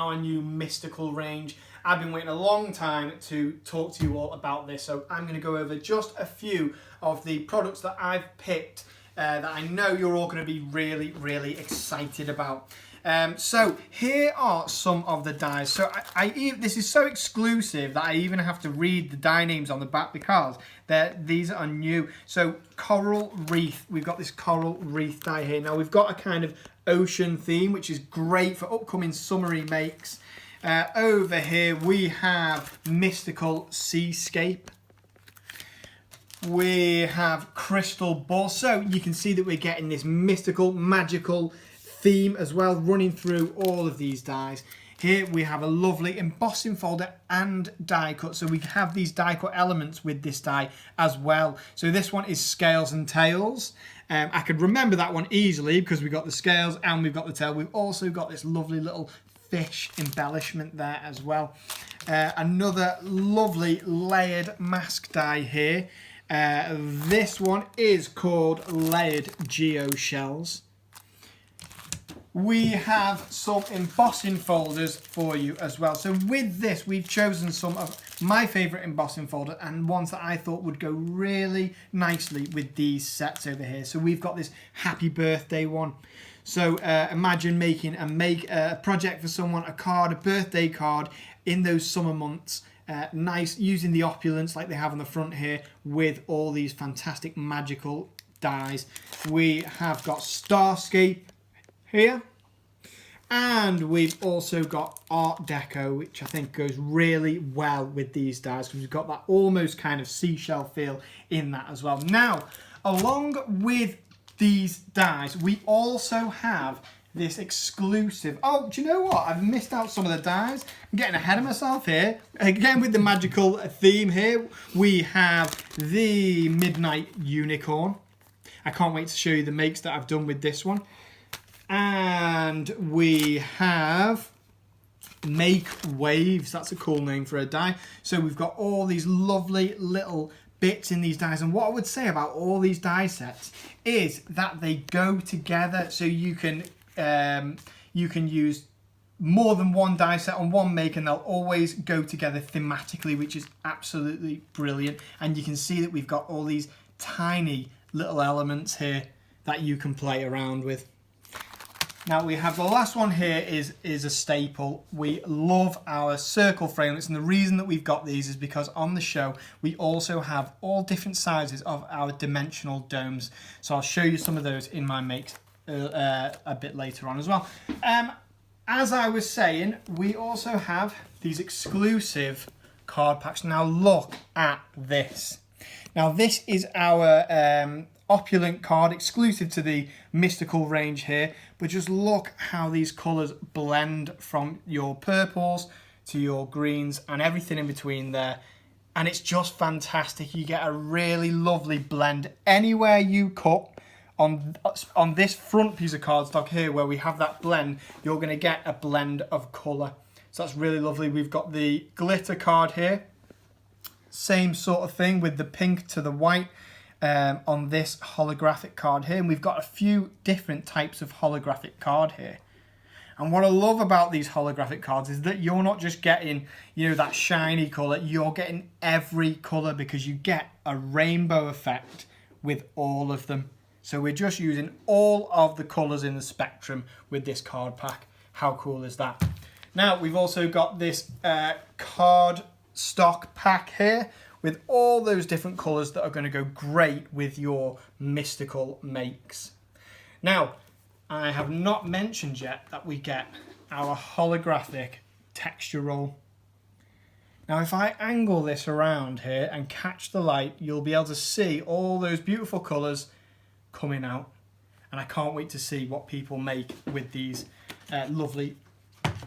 our new mystical range. I've been waiting a long time to talk to you all about this, so I'm going to go over just a few of the products that I've picked that I know you're all going to be really, really excited about. So here are some of the dies. So this is so exclusive that I even have to read the die names on the back because these are new. So coral wreath, we've got this coral wreath die here. Now we've got a kind of ocean theme, which is great for upcoming summery makes. Over here we have mystical seascape. We have crystal ball. So you can see that we're getting this mystical, magical theme as well running through all of these dies. Here we have a lovely embossing folder and die cut. So we have these die cut elements with this die as well. So this one is scales and tails. I could remember that one easily because we've got the scales and we've got the tail. We've also got this lovely little fish embellishment there as well. Another lovely layered mask die here. This one is called layered geo shells. We have some embossing folders for you as well. So with this, we've chosen some of my favourite embossing folders and ones that I thought would go really nicely with these sets over here. So we've got this happy birthday one. So imagine making a project for someone, a card, a birthday card in those summer months. Nice, using the opulence like they have on the front here with all these fantastic magical dies. We have got Starscape here, and we've also got Art Deco, which I think goes really well with these dies because we've got that almost kind of seashell feel in that as well. Now, along with these dies, we also have this exclusive. Oh, do you know what? I've missed out some of the dies. I'm getting ahead of myself here. Again, with the magical theme here, we have the Midnight Unicorn. I can't wait to show you the makes that I've done with this one. And we have Make Waves. That's a cool name for a die. So we've got all these lovely little bits in these dies, and what I would say about all these die sets is that they go together. So you can use more than one die set on one make and they'll always go together thematically, which is absolutely brilliant. And you can see that we've got all these tiny little elements here that you can play around with. Now we have the last one here is a staple. We love our circle framelits, and the reason that we've got these is because on the show we also have all different sizes of our dimensional domes. So I'll show you some of those in my makes a bit later on as well. As I was saying, we also have these exclusive card packs. Now look at this. Now this is our opulent card exclusive to the mystical range here, but just look how these colours blend from your purples to your greens and everything in between there, and it's just fantastic. You get a really lovely blend anywhere you cut. On this front piece of cardstock here where we have that blend, you're going to get a blend of colour, so that's really lovely. We've got the glitter card here, same sort of thing with the pink to the white. On this holographic card here, and we've got a few different types of holographic card here. And what I love about these holographic cards is that you're not just getting, you know, that shiny colour, you're getting every colour because you get a rainbow effect with all of them. So we're just using all of the colours in the spectrum with this card pack. How cool is that? Now we've also got this card stock pack here with all those different colours that are going to go great with your mystical makes. Now, I have not mentioned yet that we get our holographic texture roll. Now, if I angle this around here and catch the light, you'll be able to see all those beautiful colours coming out. And I can't wait to see what people make with these lovely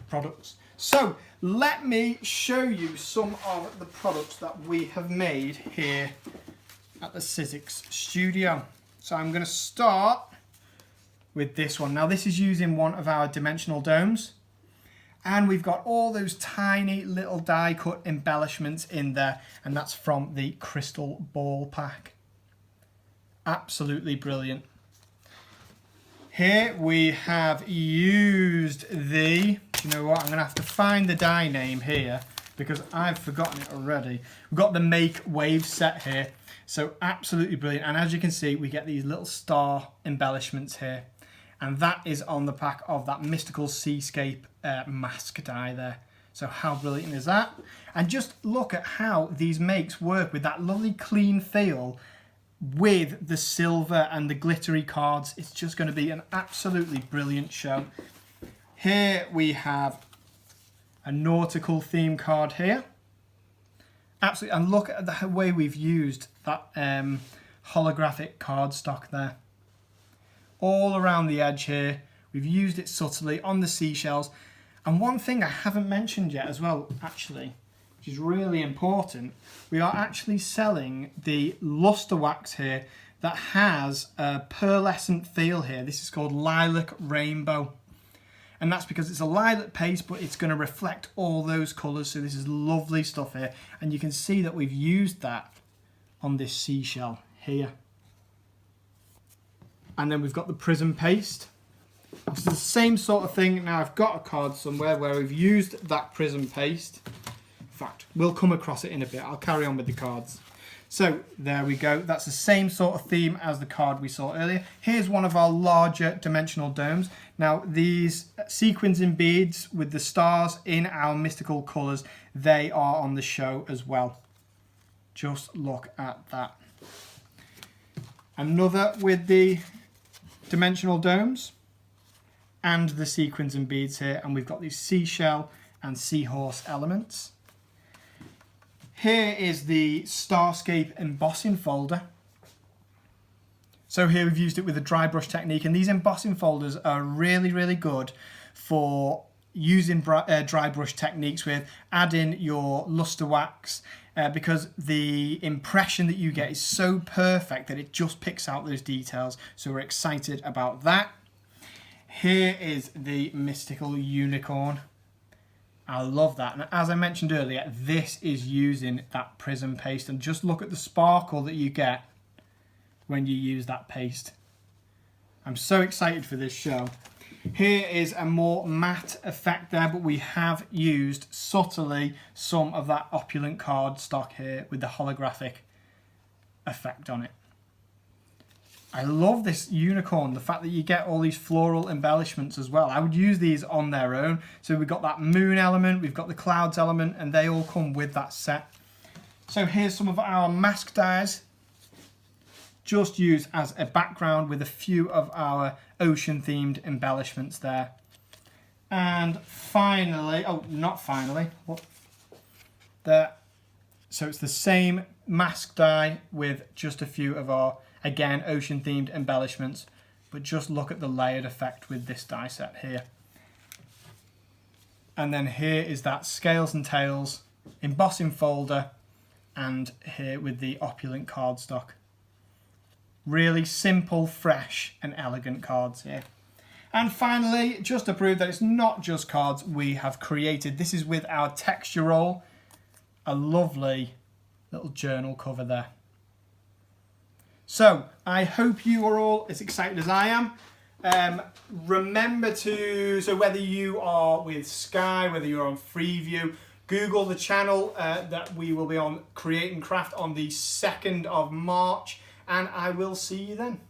products. So let me show you some of the products that we have made here at the Sizzix studio. So I'm going to start with this one. Now this is using one of our dimensional domes, and we've got all those tiny little die cut embellishments in there, and that's from the crystal ball pack. Absolutely brilliant. Here we have used the you know what, I'm going to have to find the die name here because I've forgotten it already. We've got the Make Wave set here, so absolutely brilliant. And as you can see, we get these little star embellishments here, and that is on the back of that mystical seascape mask die there. So how brilliant is that? And just look at how these makes work with that lovely clean feel with the silver and the glittery cards. It's just going to be an absolutely brilliant show. Here we have a nautical theme card here. Absolutely, and look at the way we've used that holographic cardstock there. All around the edge here, we've used it subtly on the seashells. And one thing I haven't mentioned yet as well, actually, which is really important, we are actually selling the luster wax here that has a pearlescent feel here. This is called Lilac Rainbow. And that's because it's a lilac paste, but it's going to reflect all those colours. So this is lovely stuff here. And you can see that we've used that on this seashell here. And then we've got the prism paste. It's the same sort of thing. Now I've got a card somewhere where we've used that prism paste. In fact, we'll come across it in a bit. I'll carry on with the cards. So there we go. That's the same sort of theme as the card we saw earlier. Here's one of our larger dimensional domes. Now these sequins and beads with the stars in our mystical colours, they are on the show as well. Just look at that. Another with the dimensional domes and the sequins and beads here, and we've got these seashell and seahorse elements. Here is the Starscape embossing folder. So here we've used it with a dry brush technique, and these embossing folders are really good for using dry brush techniques with. Add in your luster wax because the impression that you get is so perfect that it just picks out those details. So we're excited about that. Here is the mystical unicorn. I love that. And as I mentioned earlier, this is using that prism paste, and just look at the sparkle that you get when you use that paste. I'm so excited for this show. Here is a more matte effect there, but we have used subtly some of that opulent cardstock here with the holographic effect on it. I love this unicorn, the fact that you get all these floral embellishments as well. I would use these on their own. So we've got that moon element, we've got the clouds element, and they all come with that set. So here's some of our mask dies, just used as a background with a few of our ocean themed embellishments there. And finally, oh, not finally, what? There. So it's the same mask die with just a few of our, again, ocean themed embellishments, but just look at the layered effect with this die set here. And then here is that Scales and Tails embossing folder, and here with the opulent cardstock. Really simple, fresh and elegant cards here. And finally, just to prove that it's not just cards we have created, this is with our texture roll, a lovely little journal cover there. So I hope you are all as excited as I am. Remember to, so whether you are with Sky, whether you're on Freeview, Google the channel that we will be on, Create and Craft, on the 2nd of March, and I will see you then.